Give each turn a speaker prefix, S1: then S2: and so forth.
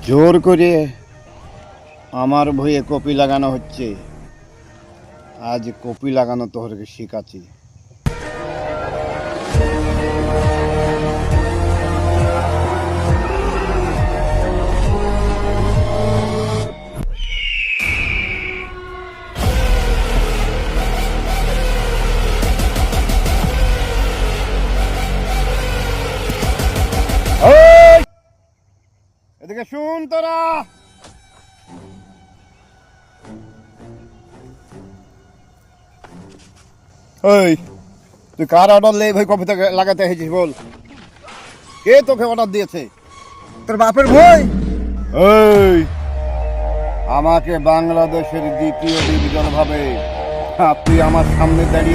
S1: জোর করে আমার ভয়ে কপি লাগানো হচ্ছে। আজ কপি লাগানো তোহরকে শিখাচ্ছি। ওই, এদিকে শুন তোরা। ওই, তুই কার অর্ডার লে ভাই কপিতে লাগাতে এসেছিস বল? কে তোকে অর্ডার দিয়েছে?
S2: তোর বাপের বই।
S1: এই, আমাকে বাংলাদেশের দ্বিতীয় ডিভিশন ভাবে তুই আমার সামনে দাঁড়িয়ে